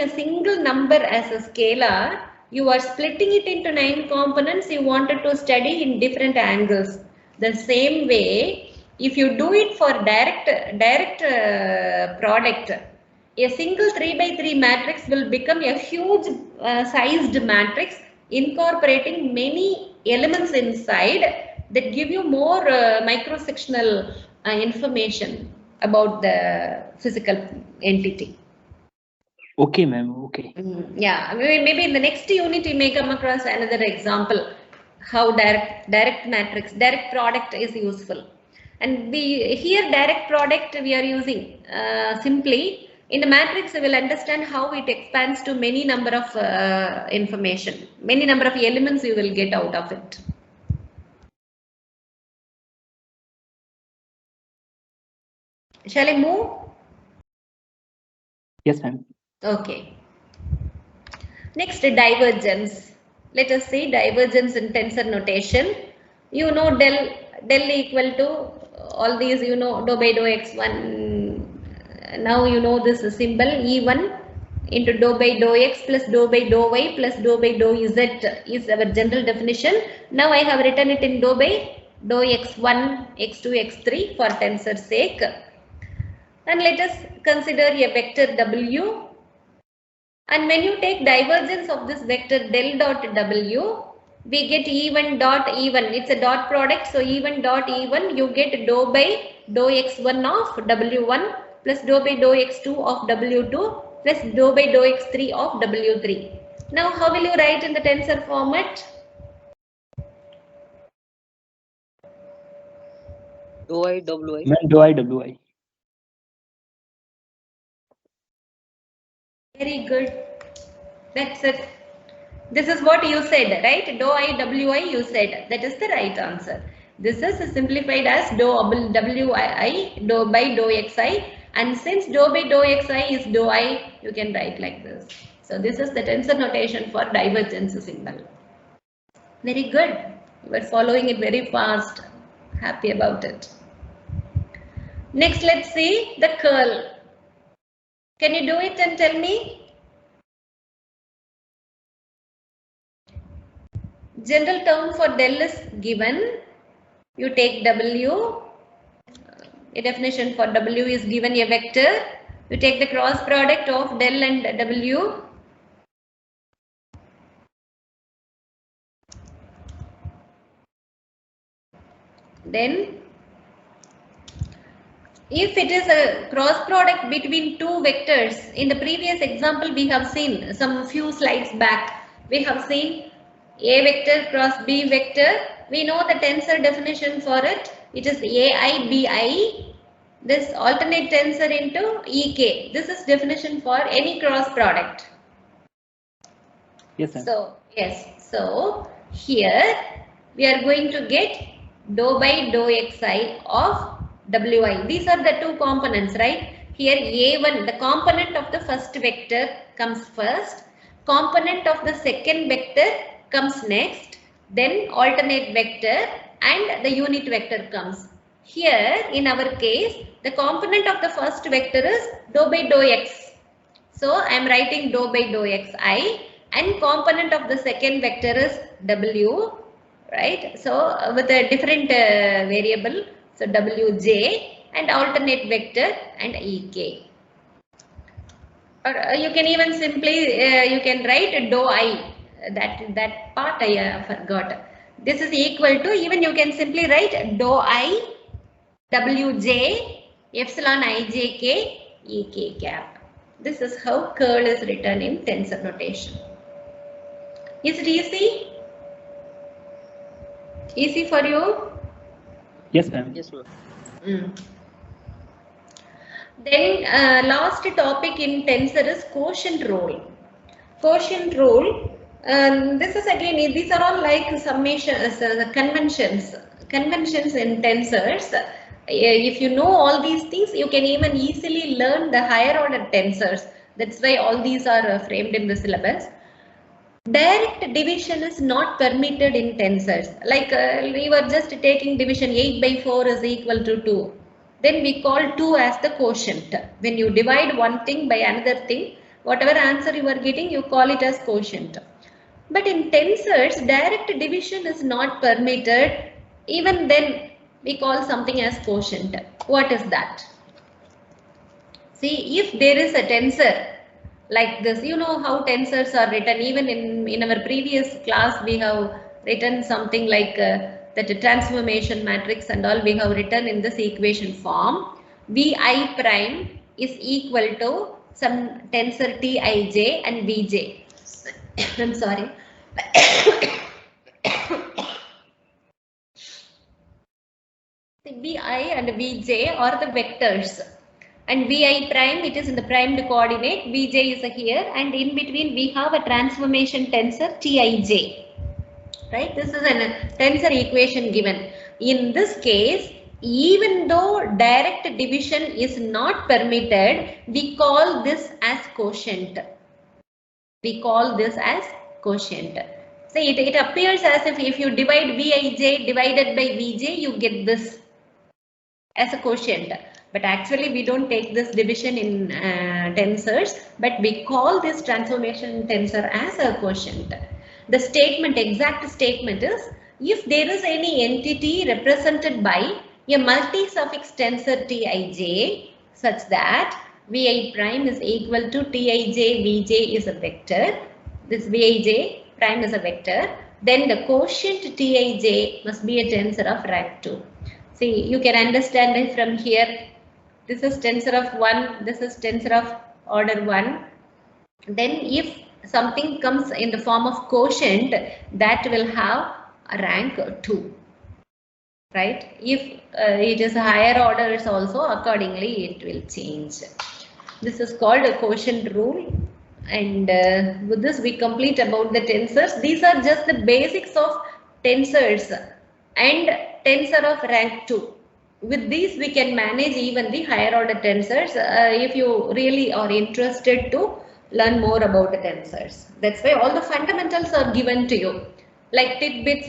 a single number as a scalar, you are splitting it into 9 components you wanted to study in different angles. The same way, if you do it for direct product, a single 3 by 3 matrix will become a huge sized matrix incorporating many elements inside that give you more microsectional information about the physical entity. Okay, ma'am. Okay. Yeah, maybe in the next unit we may come across another example how direct matrix, direct product is useful. And here direct product we are using simply in the matrix we will understand how it expands to many number of information, many number of elements you will get out of it. Shall I move? Yes, ma'am. Okay. Next, divergence. Let us see divergence in tensor notation. You know del equal to all these, you know, dou by dou x1. Now you know this symbol E1 into dou by dou x plus dou by dou y plus dou by dou z is our general definition. Now I have written it in dou by dou x1, x2, x3 for tensor sake. And let us consider a vector w. And when you take divergence of this vector del dot w, we get E1 dot E1. It's a dot product, so E1 dot E1, you get dou by dou x1 of w1 plus dou by dou x2 of w2 plus dou by dou x3 of w3. Now, how will you write in the tensor format? Dou I wi. Ma'am, dou I wi. Very good. That's it. This is what you said, right? Dou I wi you said. That is the right answer. This is simplified as dou wi dou by dou xi, and since dou by dou xi is dou I, you can write like this. So this is the tensor notation for divergence symbol. Very good. You are following it very fast. Happy about it. Next, let's see the curl. Can you do it and tell me? General term for del is given. You take W. A definition for W is given a vector. You take the cross product of del and W. Then, if it is a cross product between two vectors, in the previous example we have seen some few slides back, we have seen A vector cross B vector. We know the tensor definition for it. It is AI BI. This alternate tensor into EK. This is definition for any cross product. Yes, ma'am. So yes. So here we are going to get dou by dou xi of wi. These are the two components, right? Here A1, the component of the first vector comes first. Component of the second vector comes next. Then alternate vector and the unit vector comes. Here in our case, the component of the first vector is dou by dou x. So I am writing dou by dou xi, and component of the second vector is w, right? So with a different variable, so wj, and alternate vector and ek. Or you can even simply you can write dou I. That part I forgot. This is equal to, even you can simply write dou I wj epsilon ijk ek cap. This is how curl is written in tensor notation. Is it easy? Easy for you? Yes, ma'am. Yes, ma'am. Then last topic in tensor is quotient rule. Quotient rule. This is again, these are all like summation conventions in tensors. If you know all these things, you can even easily learn the higher order tensors. That's why all these are framed in the syllabus. Direct division is not permitted in tensors. Like we were just taking division 8 by 4 is equal to 2. Then we call 2 as the quotient. When you divide one thing by another thing, Whatever answer you are getting, you call it as quotient. But in tensors, direct division is not permitted. Even then, we call something as quotient. What is that? See, if there is a tensor like this, you know how tensors are written. Even in our previous class, we have written something like that transformation matrix and all we have written in this equation form. Vi prime is equal to some tensor Tij and Vj. I'm sorry. The Vi and Vj are the vectors, and Vi prime, it is in the primed coordinate, Vj is here, and in between we have a transformation tensor Tij. Right? This is a tensor equation given. In this case, even though direct division is not permitted, we call this as quotient. We call this as quotient. So it appears as if you divide Vij divided by Vj, you get this as a quotient. But actually we don't take this division in tensors, but we call this transformation tensor as a quotient. The statement, exact statement is, if there is any entity represented by a multi-suffix tensor Tij such that Vi prime is equal to Tij, Vj is a vector, this Vij prime is a vector, then the quotient Tij must be a tensor of rank 2. See, you can understand it from here. This is tensor of 1, this is tensor of order 1. Then if something comes in the form of quotient, that will have a rank 2. Right? If it is higher orders also, accordingly it will change. This is called a quotient rule. And with this we complete about the tensors. These are just the basics of tensors and tensor of rank 2. With these we can manage even the higher order tensors if you really are interested to learn more about the tensors. That's why all the fundamentals are given to you, like tidbits